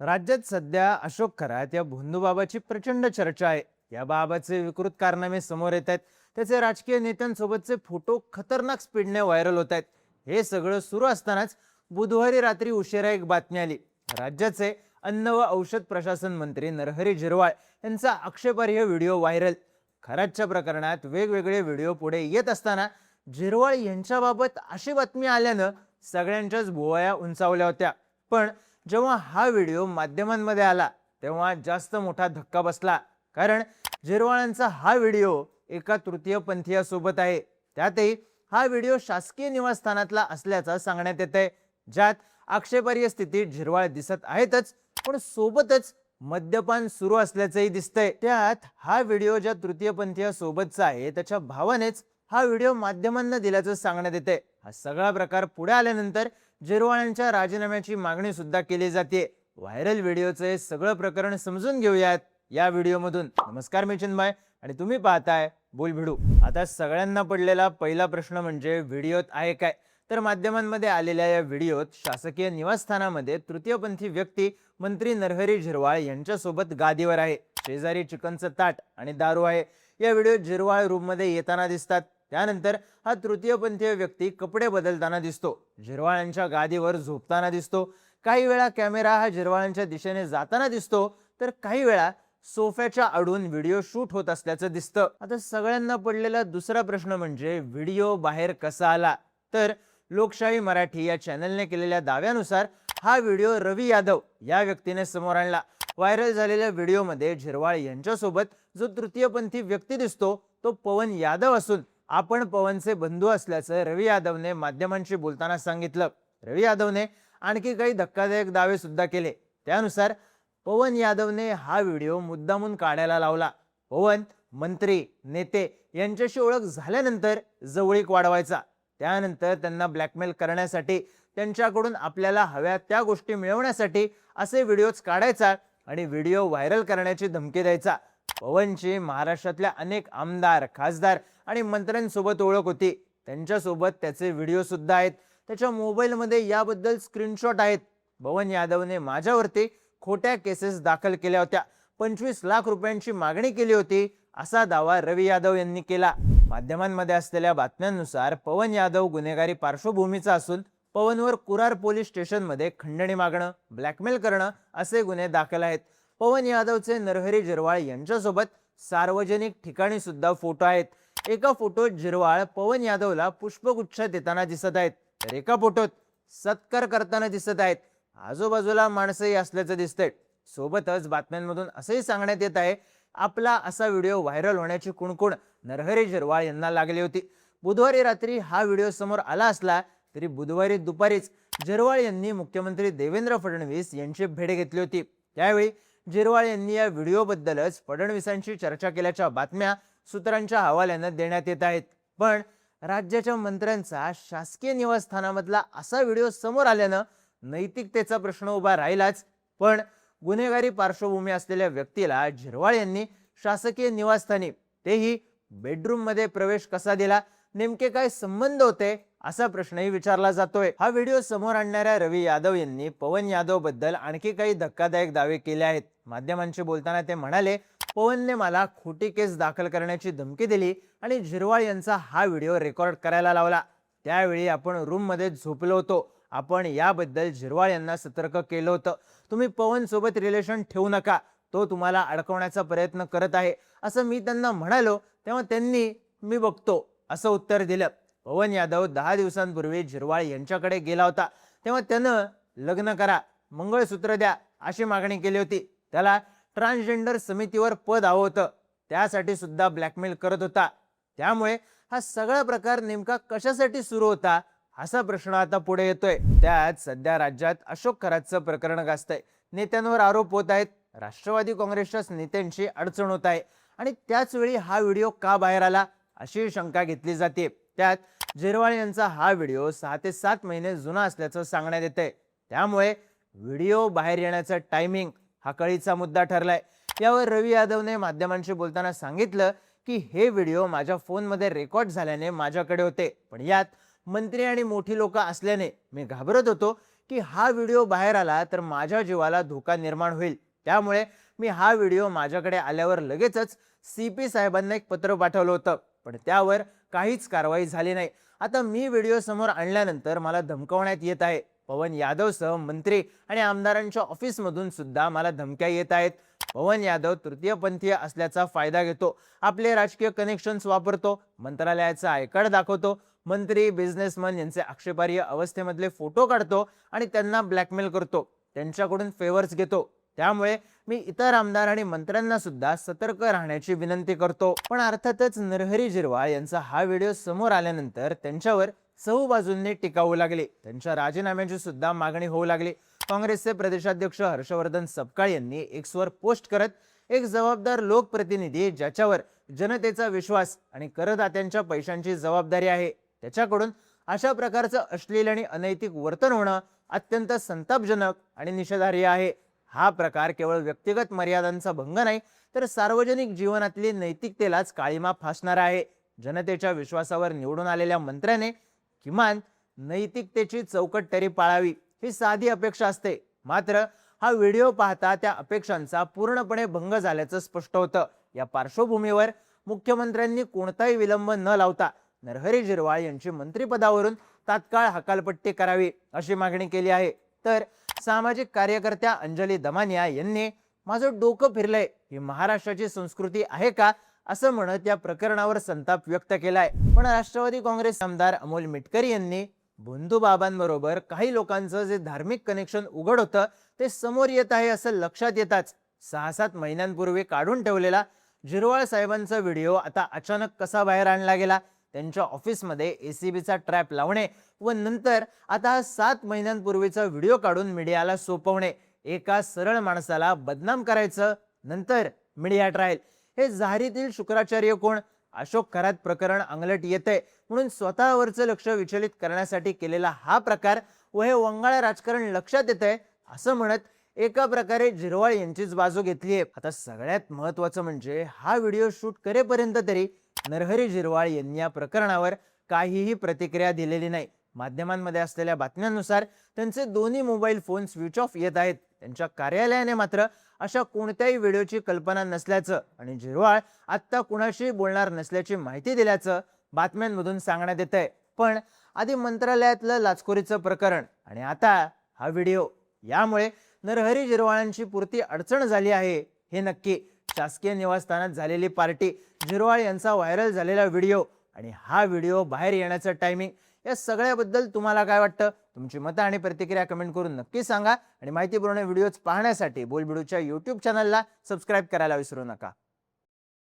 राज्यात सध्या अशोक खरात या भोंदूबाबाची प्रचंड चर्चा आहे. या बाबाचे विकृत कारनामे समोर येत आहेत. त्याचे राजकीय नेत्यांसोबतचे फोटो खतरनाक स्पीडने व्हायरल होत आहेत. हे सगळं सुरू असतानाच बुधवारी रात्री उशिरा एक बातमी आली. राज्याचे अन्न व औषध प्रशासन मंत्री नरहरी झिरवाळ यांचा आक्षेपार्ह व्हिडिओ व्हायरल. खरातच्या प्रकरणात वेगवेगळे व्हिडिओ पुढे येत असताना झिरवाळ यांच्याबाबत अशी बातमी आल्यानं सगळ्यांच्याच भुवया उंचावल्या होत्या. पण जेव्हा हा व्हिडिओ माध्यमांमध्ये आला तेव्हा जास्त मोठा धक्का बसला. कारण झिरवाळांचा हा व्हिडिओ एका तृतीयपंथीयासोबत आहे. त्यातही हा व्हिडिओ शासकीय निवासस्थानातला असल्याचं सांगण्यात येतंय. ज्यात आक्षेपार्ह स्थितीत झिरवाळ दिसत आहेतच, पण सोबतच मद्यपान सुरू असल्याचंही दिसतंय. त्यात हा व्हिडिओ ज्या तृतीयपंथीया सोबतचा आहे त्याच्या भावानेच हा व्हिडिओ माध्यमांना दिल्याचं सांगण्यात येते. हा सगळा प्रकार पुढे आल्यानंतर झिरवाळांच्या राजीनाम्याची मागणी सुद्धा केली जाते. व्हायरल व्हिडिओचं हे सगळं प्रकरण समजून घेऊयात या व्हिडिओमधून. नमस्कार, मी चिन्मय आणि तुम्ही पाहताय बोलभिडू. आता सगळ्यांना पडलेला पहिला प्रश्न म्हणजे व्हिडिओत आहे काय? तर माध्यमांमध्ये आलेल्या या व्हिडिओत शासकीय निवासस्थानामध्ये तृतीयपंथी व्यक्ती मंत्री नरहरी झिरवाळ यांच्यासोबत गादीवर आहे. शेजारी चिकनचं ताट आणि दारू आहे. या व्हिडिओत झिरवाळ रूममध्ये येताना दिसतात. त्यानंतर हा तृतीयपंथीय व्यक्ती कपडे बदलताना दिसतो. झिरवाळांच्या गादीवर झोपताना दिसतो. काही वेळा कॅमेरा हा झिरवाळांच्या दिशेने जाताना दिसतो, तर काही वेळा सोफ्याच्या आडून व्हिडिओ शूट होत असल्याचं दिसतं. आता सगळ्यांना पडलेला दुसरा प्रश्न म्हणजे व्हिडिओ बाहेर कसा आला? तर लोकशाही मराठी या चॅनलने केलेल्या दाव्यानुसार हा व्हिडिओ रवी यादव या व्यक्तीने समोर आणला. व्हायरल झालेल्या व्हिडिओमध्ये झिरवाळ यांच्यासोबत जो तृतीयपंथी व्यक्ती दिसतो तो पवन यादव असून आपण पवनचे बंधू असल्याचं रवी यादवने माध्यमांशी बोलताना सांगितलं. रवी यादवने आणखी काही धक्कादायक दावे सुद्धा केले. त्यानुसार पवन यादवने हा व्हिडिओ मुद्दामून काढायला लावला. पवन मंत्री नेते यांच्याशी ओळख झाल्यानंतर जवळीक वाढवायचा, त्यानंतर त्यांना ब्लॅकमेल करण्यासाठी, त्यांच्याकडून आपल्याला हव्या त्या गोष्टी मिळवण्यासाठी असे व्हिडिओज काढायचा आणि व्हिडिओ व्हायरल करण्याची धमकी द्यायचा. पवनची महाराष्ट्रातल्या अनेक आमदार, खासदार आणि मंत्र्यांसोबत ओळख होती. त्यांच्यासोबत त्याचे व्हिडिओ सुद्धा आहेत. त्याच्या मोबाईलमध्ये याबद्दल स्क्रीनशॉट आहेत. पवन यादवने माझ्यावरती खोट्या केसेस दाखल केल्या होत्या, 25 लाख रुपयांची मागणी केली होती, असा दावा रवी यादव यांनी केला. माध्यमांमध्ये असलेल्या बातम्यांनुसार पवन यादव गुन्हेगारी पार्श्वभूमीचा असून पवनवर कुरार पोलीस स्टेशनमध्ये खंडणी मागणं, ब्लॅकमेल करणं असे गुन्हे दाखल आहेत. पवन यादवचे नरहरी झिरवाळ यांच्यासोबत सार्वजनिक ठिकाणी सुद्धा फोटो आहेत. एका फोटोत झिरवाळ पवन यादवला पुष्पगुच्छ देताना दिसत आहेत, तर एका फोटोत सत्कार करताना दिसत आहेत. आजूबाजूला माणसंही असल्याचं दिसतंय. सोबतच बातम्यांमधून असंही सांगण्यात येत आहे आपला असा व्हिडिओ व्हायरल होण्याची कुणकुण नरहरी झिरवाळ यांना लागली होती. बुधवारी रात्री हा व्हिडिओ समोर आला असला तरी बुधवारी दुपारीच झिरवाळ यांनी मुख्यमंत्री देवेंद्र फडणवीस यांची भेट घेतली होती. त्यावेळी झिरवाळ यांनी या व्हिडिओबद्दलच फडणवीसांशी चर्चा केल्याच्या बातम्या सूत्रांच्या हवाल्यानं देण्यात येत आहेत. पण राज्याच्या मंत्र्यांचा शासकीय निवासस्थानामधला असा व्हिडिओ समोर आल्यानं नैतिकतेचा प्रश्न उभा राहिलाच. पण गुन्हेगारी पार्श्वभूमी असलेल्या व्यक्तीला झिरवाळ यांनी शासकीय निवासस्थानी, तेही बेडरूम मध्ये प्रवेश कसा दिला? नेमके काय संबंध होते असा प्रश्नही विचारला जातोय. हा व्हिडिओ समोर आणणाऱ्या रवी यादव यांनी पवन यादव बद्दल आणखी काही धक्कादायक दावे केले आहेत. माध्यमांशी बोलताना ते म्हणाले, पवनने मला खोटी केस दाखल करण्याची धमकी दिली आणि झिरवाळ यांचा हा व्हिडिओ रेकॉर्ड करायला लावला. त्यावेळी आपण रूम मध्ये झोपलो होतो. आपण याबद्दल झिरवाळ यांना सतर्क केलं होतं. तुम्ही पवन सोबत रिलेशन ठेवू नका, तो तुम्हाला अडकवण्याचा प्रयत्न करत आहे असं मी त्यांना म्हणालो. तेव्हा त्यांनी मी बघतो असं उत्तर दिलं. पवन यादव 10 दिवसांपूर्वी झिरवाळ यांच्याकडे गेला होता. तेव्हा त्यानं लग्न करा, मंगळसूत्र द्या अशी मागणी केली होती. त्याला ट्रान्सजेंडर समितीवर पद हवं होतं, त्यासाठी सुद्धा ब्लॅकमेल करत होता. त्यामुळे हा सगळा प्रकार नेमका कशासाठी सुरू होता असा प्रश्न आता पुढे येतोय. त्यात सध्या राज्यात अशोक खरातचं प्रकरण गाजतंय. नेत्यांवर आरोप होत आहेत. राष्ट्रवादी काँग्रेसच्याच नेत्यांची अडचण होत आहे आणि त्याच वेळी हा व्हिडिओ का बाहेर आला अशी शंका घेतली जाते. त्यात झिरवाळ यांचा हा व्हिडिओ 6 ते 7 महिने जुना असल्याचं सांगण्यात येतंय. त्यामुळे व्हिडिओ बाहेर येण्याचा टायमिंग हा कळीचा मुद्दा ठरलाय. यावर रवी यादवने माध्यमांशी बोलताना सांगितलं की हे व्हिडिओ माझ्या फोनमध्ये रेकॉर्ड झाल्याने माझ्याकडे होते, पण यात मंत्री आणि मोठी लोक असल्याने मी घाबरत होतो की हा व्हिडिओ बाहेर आला तर माझ्या जीवाला धोका निर्माण होईल, त्यामुळे मी हा व्हिडिओ माझ्याकडे आल्यावर लगेचच CP साहेबांना एक पत्र पाठवलं होतं, पण त्यावर काहीच कारवाई झाली नाही. आता मी व्हिडिओ समोर आणल्यानंतर मला धमकावण्यात येत आहे. पवन यादवसह मंत्री आणि आमदारांच्या ऑफिसमधून सुद्धा मला धमक्या येत आहेत. पवन यादव तृतीयपंथीय असल्याचा फायदा घेतो, आपले राजकीय कनेक्शन्स वापरतो, मंत्रालयाचा आय कार्ड दाखवतो, मंत्री बिझनेसमन यांचे आक्षेपार्ह अवस्थेमधले फोटो काढतो आणि त्यांना ब्लॅकमेल करतो, त्यांच्याकडून फेवर्स घेतो. त्यामुळे मी इतर आमदार आणि मंत्र्यांना सुद्धा सतर्क राहण्याची विनंती करतो. पण अर्थातच नरहरी झिरवाळ यांचा हा व्हिडिओ समोर आल्यानंतर त्यांच्यावर चहू बाजूंनी टीका होऊ लागली, त्यांच्या राजीनाम्याची सुद्धा मागणी होऊ लागली. काँग्रेसचे प्रदेशाध्यक्ष हर्षवर्धन सपकाळ यांनी एक्सवर पोस्ट करत, एक जबाबदार लोकप्रतिनिधी ज्याच्यावर जनतेचा विश्वास आणि करदात्यांच्या पैशांची जबाबदारी आहे, त्याच्याकडून अशा प्रकारचं अश्लील आणि अनैतिक वर्तन होणं अत्यंत संतापजनक आणि निषेधार्ह आहे. हा प्रकार केवळ व्यक्तिगत मर्यादांचा भंग नाही, तर सार्वजनिक जीवनातली नैतिकतेलाच काळीमा फासणारा आहे. जनतेच्या विश्वासावर निवडून आलेल्या मंत्र्याने किमान नैतिकतेची चौकट तरी पाळावी, ही साधी अपेक्षा असते. मात्र हा व्हिडिओ पाहता त्या अपेक्षांचा पूर्णपणे भंग झाल्याचं स्पष्ट होतं. या पार्श्वभूमीवर मुख्यमंत्र्यांनी कोणताही विलंब न लावता नरहरी झिरवाळ यांची मंत्रिपदावरून तात्काळ हकालपट्टी करावी अशी मागणी केली आहे. तर सामाजिक कार्यकर्त्या अंजली दमानिया यांनी माझं डोकं फिरलंय, ही महाराष्ट्राची संस्कृती आहे का, असं म्हणत या प्रकरणावर संताप व्यक्त केलाय. पण राष्ट्रवादी काँग्रेस आमदार अमोल मिटकरी यांनी भोंदूबाबांबरोबर काही लोकांचं जे धार्मिक कनेक्शन उघड होतं ते समोर येत आहे असं लक्षात येताच 6-7 महिन्यांपूर्वी काढून ठेवलेला झिरवाळ साहेबांचा व्हिडिओ आता अचानक कसा बाहेर आणला गेला, त्यांच्या ऑफिसमध्ये ACBचा ट्रॅप लावणे व नंतर आता 7 महिन्यांपूर्वीचा व्हिडिओ काढून मीडियाला सोपवणे, एका सरळ माणसाला बदनाम करायचं, नंतर मीडिया ट्रायल. हे जाहीरीतील शुक्राचार्य कोण? अशोक खरात प्रकरण अंगलट येते म्हणून स्वतःवरचं लक्ष विचलित करण्यासाठी केलेला हा प्रकार व हे वंगाळ राजकारण लक्षात येतंय असं म्हणत एका प्रकारे झिरवाळ यांचीच बाजू घेतली आहे. आता सगळ्यात महत्त्वाचं म्हणजे हा व्हिडिओ शूट करेपर्यंत तरी नरहरी झिरवाळ यांनी या प्रकरणावर काहीही प्रतिक्रिया दिलेली नाही. माध्यमांमध्ये असलेल्या बातम्यांनुसार त्यांचे दोन्ही मोबाईल फोन स्विच ऑफ येत आहेत. त्यांच्या कार्यालयाने मात्र अशा कोणत्याही व्हिडिओची कल्पना नसल्याचं आणि झिरवाळ आत्ता कुणाशी बोलणार नसल्याची माहिती दिल्याचं बातम्यांमधून सांगण्यात येतंय. पण आधी मंत्रालयातलं लाचखोरीचं प्रकरण आणि आता हा व्हिडिओ, यामुळे नरहरी झिरवाळांची पुरती अडचण झाली आहे हे नक्की. शासकीय निवासस्थानात झालेली पार्टी, झिरवाळ यांचा व्हायरल झालेला व्हिडिओ आणि हा व्हिडिओ बाहेर येण्याचं टायमिंग, या सगळ्याबद्दल तुम्हाला काय वाटतं? तुमची मतं आणि प्रतिक्रिया कमेंट करून नक्की सांगा आणि माहितीपूर्ण व्हिडिओज पाहण्यासाठी बोलबिडूच्या YouTube चॅनलला सबस्क्राईब करायला विसरू नका.